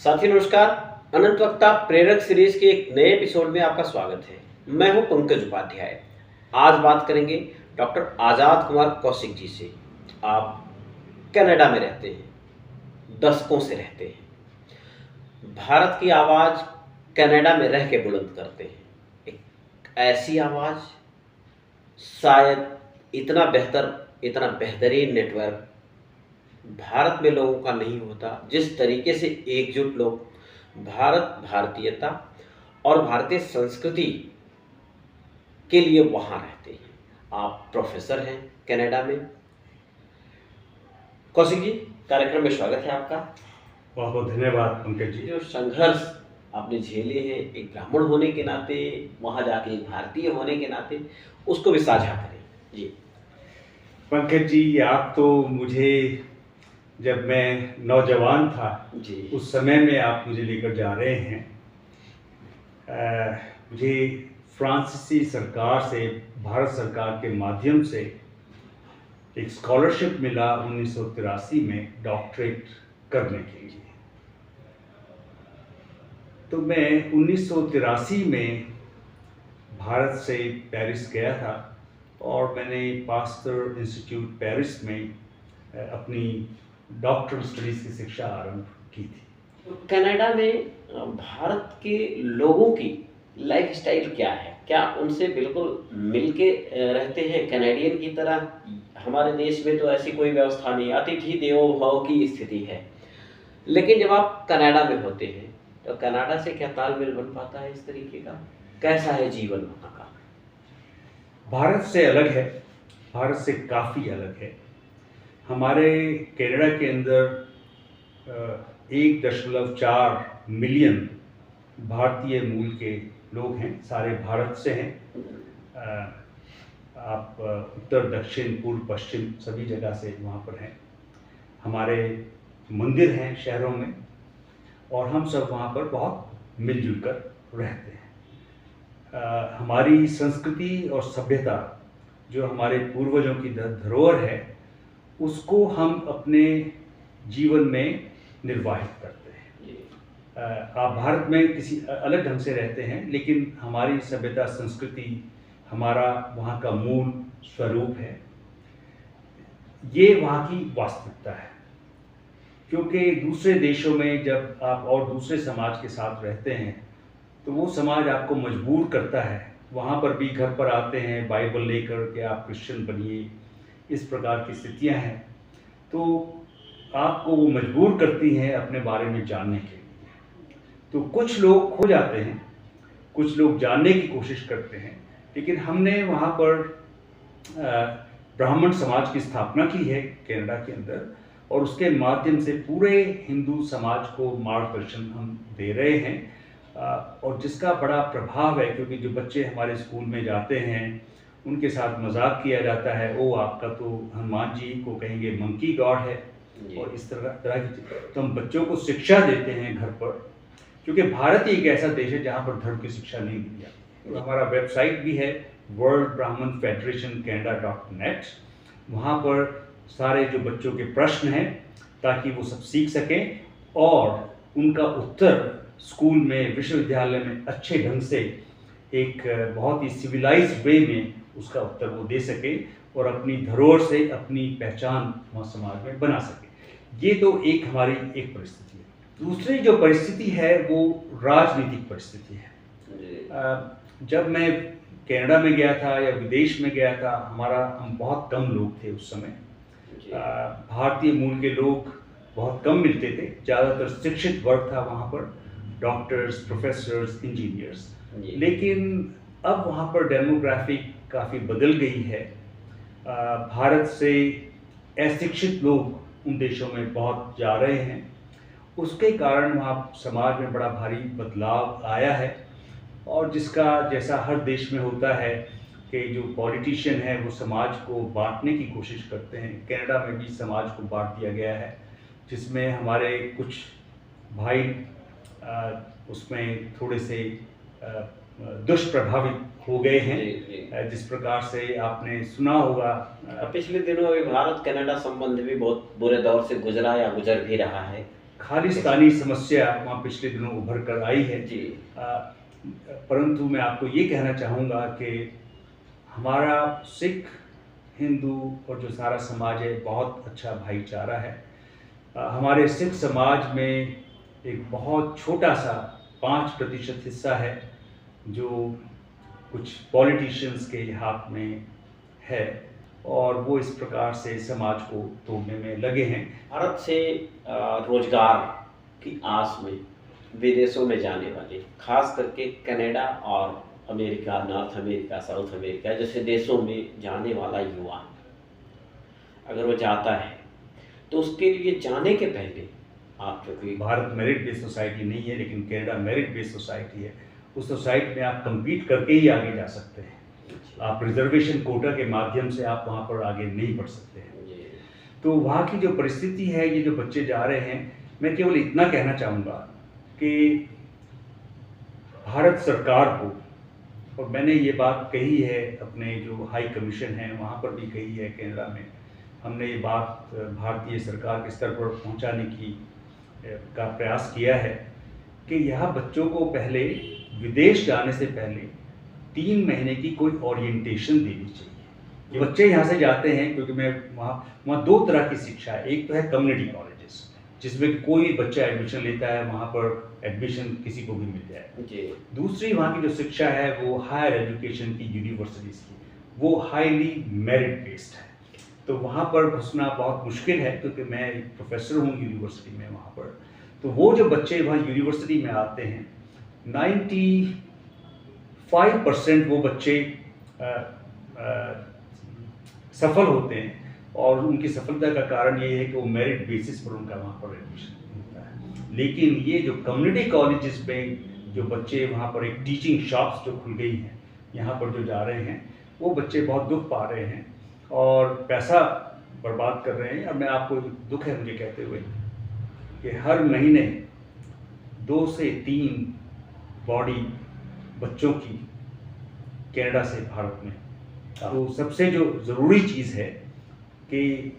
साथी नमस्कार। अनंत वक्ता प्रेरक सीरीज के एक नए एपिसोड में आपका स्वागत है। मैं हूं पंकज उपाध्याय। आज बात करेंगे डॉक्टर आजाद कुमार कौशिक जी से। आप कनाडा में रहते हैं, दशकों से रहते हैं, भारत की आवाज़ कनाडा में रह के बुलंद करते हैं। एक ऐसी आवाज़, शायद इतना बेहतरीन नेटवर्क भारत में लोगों का नहीं होता। जिस तरीके से एकजुट लोग भारतीयता और भारतीय संस्कृति के लिए वहाँ रहते हैं। आप प्रोफेसर हैं कनाडा में। कौशिक जी, कार्यक्रम में स्वागत है आपका। बहुत बहुत धन्यवाद पंकज जी। जो संघर्ष आपने झेले हैं एक ब्राह्मण होने के नाते, वहाँ जाके एक भारतीय होने के नाते, उसको भी साझा करें जी। पंकज जी, आप तो मुझे जब मैं नौजवान था जी, उस समय में आप मुझे लेकर जा रहे हैं। मुझे फ्रांसीसी सरकार से, भारत सरकार के माध्यम से एक स्कॉलरशिप मिला 1983 में डॉक्टरेट करने के लिए। तो मैं 1983 में भारत से पेरिस गया था और मैंने पास्टर इंस्टीट्यूट पेरिस में अपनी डॉक्टरल स्टडीज़ की शिक्षा आरंभ की थी। कनाडा में भारत के लोगों की लाइफ स्टाइल क्या है? क्या उनसे बिल्कुल मिलके रहते हैं कनाडियन की तरह? हमारे देश में तो ऐसी कोई व्यवस्था नहीं, अतिथि देवो भव की स्थिति है। लेकिन जब आप कनाडा में होते हैं तो कनाडा से क्या तालमेल बन पाता है इस तरीके का? कैसा है जीवन वहाँ का? भारत से अलग है, भारत से काफ़ी अलग है। हमारे कनाडा के अंदर 1.4 मिलियन भारतीय मूल के लोग हैं, सारे भारत से हैं। आप उत्तर, दक्षिण, पूर्व, पश्चिम सभी जगह से वहाँ पर हैं। हमारे मंदिर हैं शहरों में और हम सब वहाँ पर बहुत मिलजुल कर रहते हैं। हमारी संस्कृति और सभ्यता जो हमारे पूर्वजों की धरोहर है, उसको हम अपने जीवन में निर्वाहित करते हैं। आप भारत में किसी अलग ढंग से रहते हैं, लेकिन हमारी सभ्यता, संस्कृति, हमारा वहाँ का मूल स्वरूप है। ये वहाँ की वास्तविकता है। क्योंकि दूसरे देशों में जब आप और दूसरे समाज के साथ रहते हैं तो वो समाज आपको मजबूर करता है। वहाँ पर भी घर पर आते हैं बाइबल लेकर के आप क्रिश्चियन बनिए, इस प्रकार की स्थितियाँ हैं। तो आपको वो मजबूर करती हैं अपने बारे में जानने के लिए। तो कुछ लोग खो जाते हैं, कुछ लोग जानने की कोशिश करते हैं। लेकिन हमने वहाँ पर ब्राह्मण समाज की स्थापना की है कनाडा के अंदर, और उसके माध्यम से पूरे हिंदू समाज को मार्गदर्शन हम दे रहे हैं। और जिसका बड़ा प्रभाव है, क्योंकि जो बच्चे हमारे स्कूल में जाते हैं उनके साथ मजाक किया जाता है, ओ आपका तो हनुमान जी को कहेंगे मंकी गॉड है, और इस तरह की। तो हम बच्चों को शिक्षा देते हैं घर पर, क्योंकि भारत ही एक ऐसा देश है जहाँ पर धर्म की शिक्षा नहीं दी जाती। तो हमारा वेबसाइट भी है वर्ल्ड ब्राह्मण फेडरेशन canada.net। वहाँ पर सारे जो बच्चों के प्रश्न हैं ताकि वो सब सीख सकें और उनका उत्तर स्कूल में, विश्वविद्यालय में अच्छे ढंग से एक बहुत ही सिविलाइज्ड वे में उसका उत्तर वो दे सके और अपनी धरोहर से अपनी पहचान वहाँ समाज में बना सके। ये तो एक हमारी एक परिस्थिति है। दूसरी जो परिस्थिति है वो राजनीतिक परिस्थिति है। जब मैं कनाडा में गया था या विदेश में गया था, हम बहुत कम लोग थे उस समय। भारतीय मूल के लोग बहुत कम मिलते थे। ज़्यादातर शिक्षित वर्ग था वहाँ पर, डॉक्टर्स, प्रोफेसर्स, इंजीनियर्स। लेकिन अब वहाँ पर डेमोग्राफिक काफ़ी बदल गई है। भारत से अशिक्षित लोग उन देशों में बहुत जा रहे हैं। उसके कारण वहाँ समाज में बड़ा भारी बदलाव आया है, और जिसका जैसा हर देश में होता है कि जो पॉलिटिशियन है वो समाज को बांटने की कोशिश करते हैं। कनाडा में भी समाज को बांट दिया गया है, जिसमें हमारे कुछ भाई उसमें थोड़े से दुष्प्रभावित हो गए हैं। जिस प्रकार से आपने सुना होगा, पिछले दिनों अभी भारत कनाडा संबंध भी बहुत बुरे दौर से गुजरा या गुजर भी रहा है। खालिस्तानी समस्या वहाँ पिछले दिनों उभर कर आई है। जी। परंतु मैं आपको ये कहना चाहूँगा कि हमारा सिख, हिंदू और जो सारा समाज है बहुत अच्छा भाईचारा है। हमारे सिख समाज में एक बहुत छोटा-सा 5% हिस्सा है जो कुछ पॉलिटिशियंस के हाथ में है और वो इस प्रकार से समाज को तोड़ने में लगे हैं। भारत से रोजगार की आस में विदेशों में जाने वाले, खास करके कनाडा और America, north America, south America जैसे देशों में जाने वाला युवा अगर वो जाता है तो उसके लिए जाने के पहले आप जो कोई भारत मेरिट बेस्ड सोसाइटी नहीं है, लेकिन कनाडा मेरिट बेस्ड सोसाइटी है। उस सोसाइटी में आप कम्पीट करके ही आगे जा सकते हैं। आप रिजर्वेशन कोटा के माध्यम से आप वहाँ पर आगे नहीं बढ़ सकते हैं। तो वहाँ की जो परिस्थिति है, ये जो बच्चे जा रहे हैं, मैं केवल इतना कहना चाहूँगा कि भारत सरकार को, और मैंने ये बात कही है अपने जो हाई कमीशन है वहाँ पर भी कही है कनाडा में, हमने ये बात भारतीय सरकार के स्तर पर पहुँचाने की का प्रयास किया है कि यहाँ बच्चों को पहले विदेश जाने से पहले 3 महीने की कोई ओरिएंटेशन देनी चाहिए। ये बच्चे यहाँ से जाते हैं क्योंकि मैं वहाँ 2 तरह की शिक्षा है। एक तो है कम्युनिटी कॉलेजेस जिसमें कोई बच्चा एडमिशन लेता है, वहाँ पर एडमिशन किसी को भी मिल जाए। दूसरी वहाँ की जो शिक्षा है वो हायर एजुकेशन की यूनिवर्सिटीज़ की, वो हाईली मेरिट बेस्ड है। तो वहाँ पर घुसना बहुत मुश्किल है क्योंकि मैं एक प्रोफेसर हूँ यूनिवर्सिटी में वहाँ पर। तो वो जो बच्चे वहाँ यूनिवर्सिटी में आते हैं, 95% वो बच्चे सफल होते हैं और उनकी सफलता का कारण ये है कि वो मेरिट बेसिस पर उनका वहाँ पर एडमिशन होता है। लेकिन ये जो कम्युनिटी कॉलेजेस में जो बच्चे वहाँ पर एक टीचिंग शॉप्स जो खुल गई हैं, यहाँ पर जो जा रहे हैं, वो बच्चे बहुत दुख पा रहे हैं और पैसा बर्बाद कर रहे हैं। और मैं आपको दुख है मुझे कहते हुए कि हर महीने 2 से 3 बॉडी बच्चों की कनाडा से भारत में। तो सबसे जो ज़रूरी चीज़ है कि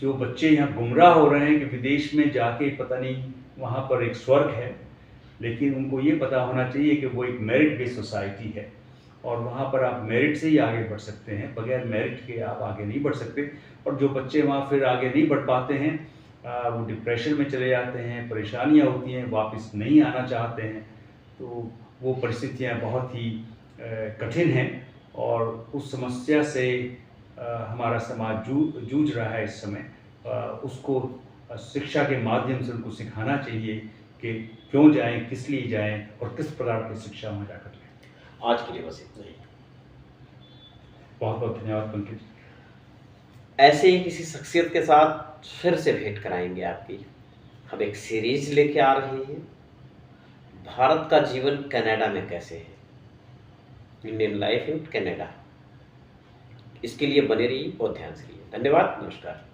जो बच्चे यहाँ गुमराह हो रहे हैं कि विदेश में जाके पता नहीं वहाँ पर एक स्वर्ग है, लेकिन उनको ये पता होना चाहिए कि वो एक मेरिट बेस्ड सोसाइटी है और वहाँ पर आप मेरिट से ही आगे बढ़ सकते हैं, बगैर मेरिट के आप आगे नहीं बढ़ सकते। और जो बच्चे वहाँ फिर आगे नहीं बढ़ पाते हैं, वो डिप्रेशन में चले जाते हैं, परेशानियाँ होती हैं, वापस नहीं आना चाहते हैं। तो वो परिस्थितियाँ बहुत ही कठिन हैं और उस समस्या से हमारा समाज जूझ रहा है इस समय। उसको शिक्षा के माध्यम से उनको सिखाना चाहिए कि क्यों जाएं, किस लिए जाएं और किस प्रकार की शिक्षा वहाँ जाकर लें। आज के लिए बस इतना ही। बहुत बहुत धन्यवाद पंकज। ऐसे ही किसी शख्सियत के साथ फिर से भेंट कराएंगे आपकी। हम एक सीरीज लेके आ रहे हैं, भारत का जीवन कनाडा में कैसे है, इंडियन लाइफ इन कनाडा। इसके लिए बने रहिए और ध्यान से रहिए। धन्यवाद, नमस्कार।